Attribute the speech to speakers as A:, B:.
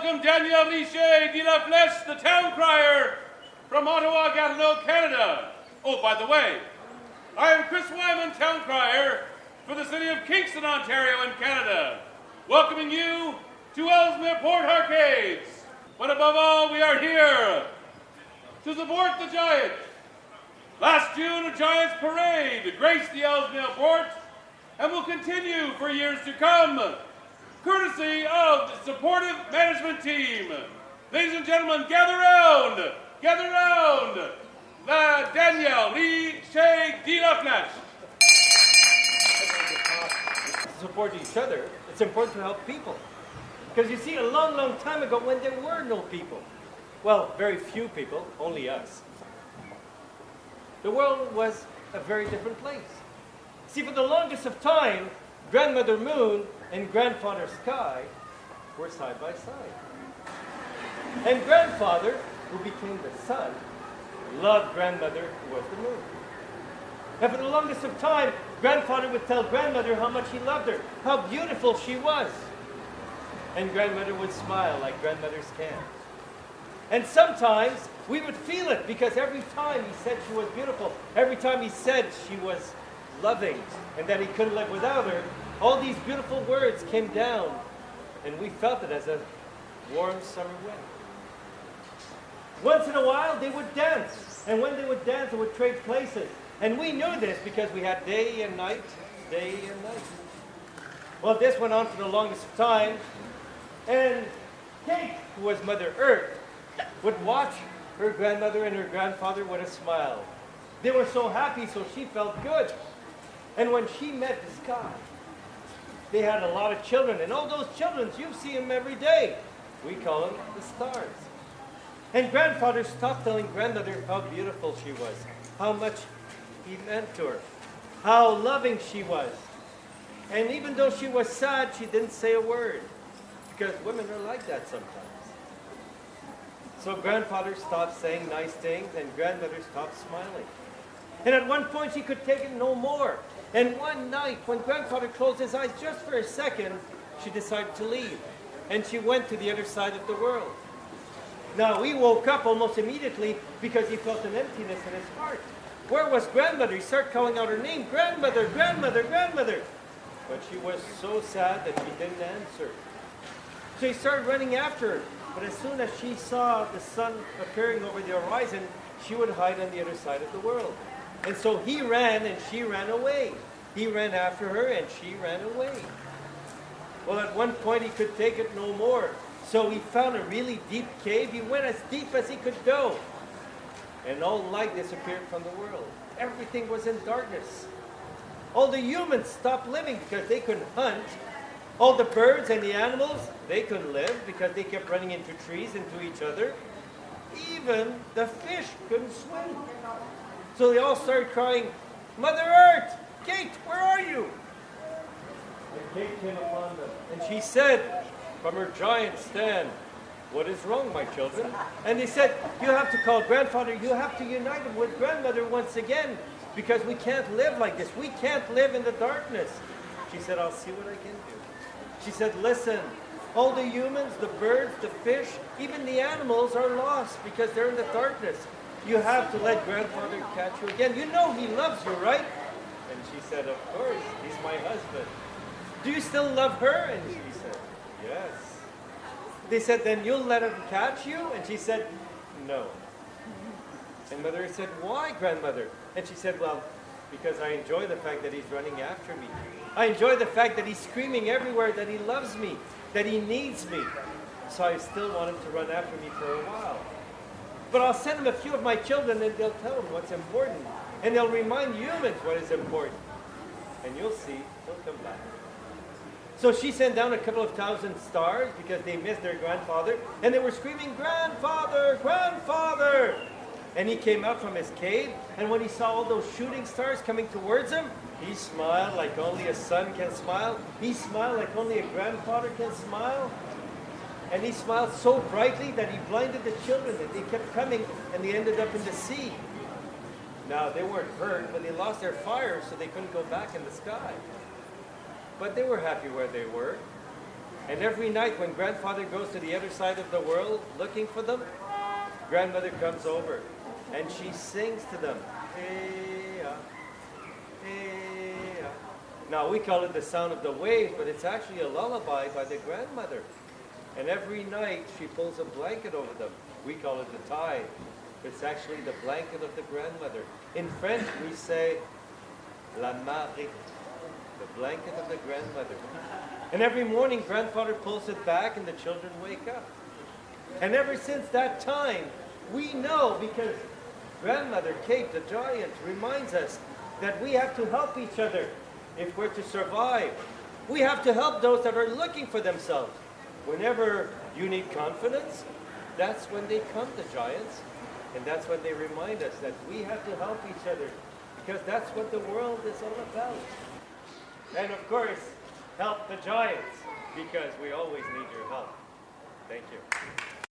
A: welcome Daniel Fieche de la Fleche, the town crier from Ottawa, Gatineau, Canada. Oh, by the way, I am Chris Whyman, town crier for the city of Kingston, Ontario in Canada, welcoming you to Ellesmere Port Arcades. But above all, we are here to support the Giants. Last June, a Giants parade graced the Ellesmere Port and will continue for years to come, courtesy of the supportive management team. Ladies and gentlemen, gather round, Daniel Fieche de la Fleche.
B: To support each other, it's important to help people. Because you see, a long, long time ago when there were no people, well, very few people, only us, the world was a very different place. See, for the longest of time, Grandmother Moon and Grandfather Sky were side by side. And Grandfather, who became the sun, loved Grandmother, who was the moon. And for the longest of time, Grandfather would tell Grandmother how much he loved her, how beautiful she was. And Grandmother would smile like grandmothers can. And sometimes we would feel it, because every time he said she was beautiful, every time he said she was loving and that he couldn't live without her, all these beautiful words came down, and we felt it as a warm summer wind. Once in a while, they would dance. And when they would dance, they would trade places. And we knew this because we had day and night, day and night. Well, this went on for the longest of time. And Kate, who was Mother Earth, would watch her grandmother and her grandfather with a smile. They were so happy, so she felt good. And when she met the sky, they had a lot of children. And all those children, you see them every day. We call them the stars. And Grandfather stopped telling Grandmother how beautiful she was, how much he meant to her, how loving she was. And even though she was sad, she didn't say a word, because women are like that sometimes. So Grandfather stopped saying nice things, and Grandmother stopped smiling. And at one point, she could take it no more. And one night, when Grandfather closed his eyes just for a second, she decided to leave. And she went to the other side of the world. Now, he woke up almost immediately because he felt an emptiness in his heart. Where was Grandmother? He started calling out her name, Grandmother, Grandmother, Grandmother. But she was so sad that she didn't answer. So he started running after her. But as soon as she saw the sun appearing over the horizon, she would hide on the other side of the world. And so he ran and she ran away. He ran after her and she ran away. Well, at one point he could take it no more. So he found a really deep cave. He went as deep as he could go. And all light disappeared from the world. Everything was in darkness. All the humans stopped living because they couldn't hunt. All the birds and the animals, they couldn't live because they kept running into trees, into each other. Even the fish couldn't swim. So they all started crying, Mother Earth, Kate, where are you? And Kate came upon them, and she said from her giant stand, what is wrong, my children? And they said, you have to call Grandfather, you have to unite him with Grandmother once again, because we can't live like this. We can't live in the darkness. She said, I'll see what I can do. She said, listen, all the humans, the birds, the fish, even the animals are lost because they're in the darkness. You have to let Grandfather catch you again. You know he loves you, right? And she said, of course, he's my husband. Do you still love her? And she said, yes. They said, then you'll let him catch you? And she said, no. And Mother said, why, Grandmother? And she said, well, because I enjoy the fact that he's running after me. I enjoy the fact that he's screaming everywhere that he loves me, that he needs me. So I still want him to run after me for a while. But I'll send him a few of my children and they'll tell him what's important. And they'll remind humans what is important. And you'll see, he'll come back. So she sent down a couple of thousand stars because they missed their grandfather. And they were screaming, Grandfather, Grandfather! And he came out from his cave. And when he saw all those shooting stars coming towards him, he smiled like only a son can smile. He smiled like only a grandfather can smile. And he smiled so brightly that he blinded the children, and they kept coming, and they ended up in the sea. Now, they weren't hurt, but they lost their fire, so they couldn't go back in the sky. But they were happy where they were. And every night when grandfather goes to the other side of the world looking for them, grandmother comes over and she sings to them. Hey-ah, hey-ah. Now we call it the sound of the waves, but it's actually a lullaby by the grandmother. And every night she pulls a blanket over them. We call it the tide. It's actually the blanket of the grandmother. In French we say la marée, the blanket of the grandmother. And every morning grandfather pulls it back and the children wake up. And ever since that time, we know, because grandmother Kate the giant reminds us that we have to help each other if we're to survive. We have to help those that are looking for themselves. Whenever you need confidence, that's when they come, the giants. And that's when they remind us that we have to help each other, because that's what the world is all about. And of course, help the giants, because we always need your help. Thank you.